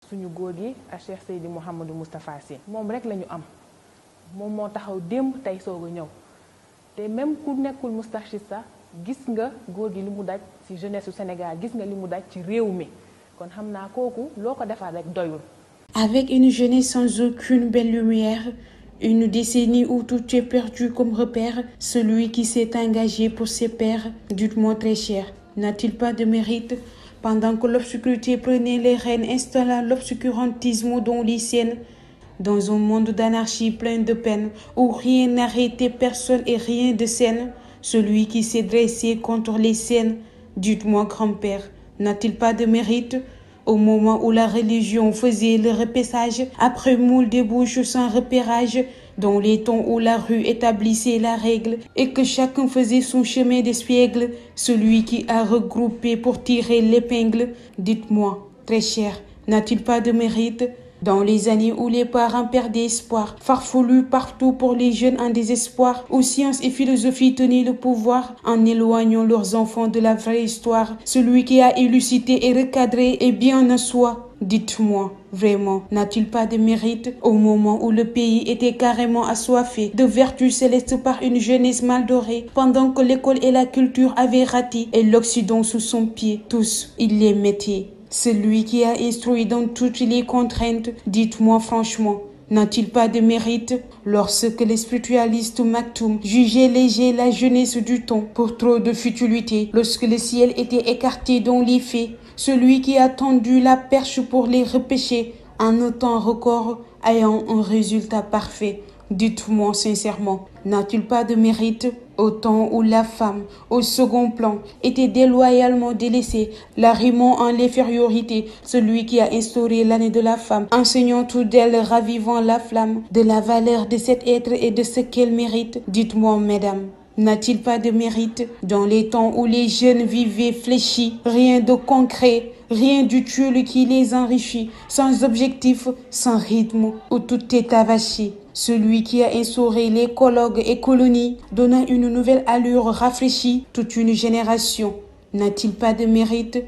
suñu góor gi ak Cheikh Seydi Mouhamadou Moustapha Sy moom rek la ñu am moom moo taxaw démb tey soog a ñëw te même ku nekkul Moustarchid sax gis nga góor gi li mu daj ci jeunesse su Sénégal gis nga li mu daj ci réew mi kon xam naa kooku loo ko defal rek doyul. Avec une jeunesse sans aucune belle lumière, une décennie où tout est perdu comme repère, celui qui s'est engagé pour ses pairs, dites-moi très cher, n'a-t-il pas de mérite? Pendant que l'obscurité prenait les rênes, installant l'obscurantisme dans les siennes, dans un monde d'anarchie plein de peine, où rien n'arrêtait personne et rien de scène, celui qui s'est dressé contre les scènes, dites-moi grand-père, n'a-t-il pas de mérite? Au moment où la religion faisait le repêchage, après moule débouches sans repérage, dans les temps où la rue établissait la règle et que chacun faisait son chemin d'espiègle, celui qui a regroupé pour tirer l'épingle, dites-moi, très cher, n'a-t-il pas de mérite? Dans les années où les parents perdaient espoir, farfelus partout pour les jeunes en désespoir, où science et philosophie tenaient le pouvoir, en éloignant leurs enfants de la vraie histoire, celui qui a élucidé et recadré est bien en soi. Dites-moi, vraiment, n'a-t-il pas de mérite au moment où le pays était carrément assoiffé de vertus célestes par une jeunesse mal dorée, pendant que l'école et la culture avaient raté et l'Occident sous son pied, tous, il les mettait. Celui qui a instruit dans toutes les contraintes, dites-moi franchement, n'a-t-il pas de mérite? Lorsque les spiritualistes Maktoum jugeaient léger la jeunesse du temps pour trop de futilité, lorsque le ciel était écarté dans les faits, celui qui a tendu la perche pour les repêcher en un temps record ayant un résultat parfait, dites-moi sincèrement, n'a-t-il pas de mérite? Au temps où la femme, au second plan, était déloyalement délaissée, la rimant en l'infériorité, celui qui a instauré l'année de la femme, enseignant tout d'elle, ravivant la flamme de la valeur de cet être et de ce qu'elle mérite. Dites-moi, mesdames, n'a-t-il pas de mérite? Dans les temps où les jeunes vivaient fléchis, rien de concret, rien d'utile qui les enrichit, sans objectif, sans rythme, où tout est avaché. Celui qui a instauré les colloques et colonies, donnant une nouvelle allure rafraîchie, toute une génération, n'a-t-il pas de mérite?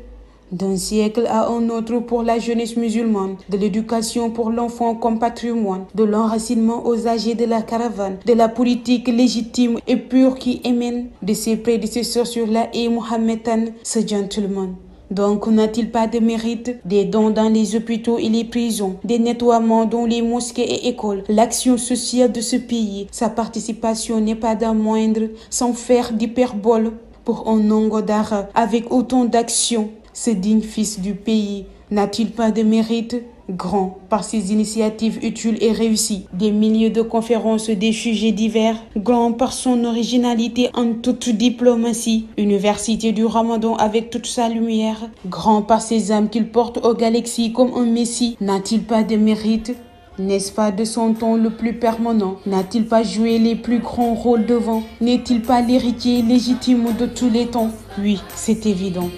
D'un siècle à un autre pour la jeunesse musulmane, de l'éducation pour l'enfant comme patrimoine, de l'enracinement aux âgés de la caravane, de la politique légitime et pure qui émane de ses prédécesseurs sur la haie mohammedane, ce gentleman. Donc n'a-t-il pas de mérite? Des dons dans les hôpitaux et les prisons, des nettoiements dans les mosquées et écoles, l'action sociale de ce pays, sa participation n'est pas d'un moindre, sans faire d'hyperbole, pour un nombre d'arts, avec autant d'action, ce digne fils du pays, n'a-t-il pas de mérite? Grand par ses initiatives utiles et réussies, des milliers de conférences, des sujets divers, grand par son originalité en toute diplomatie, université du Ramadan avec toute sa lumière, grand par ses âmes qu'il porte aux galaxies comme un messie, n'a-t-il pas de mérite? N'est-ce pas de son temps le plus permanent? N'a-t-il pas joué les plus grands rôles devant? N'est-il pas l'héritier légitime de tous les temps? Oui, c'est évident.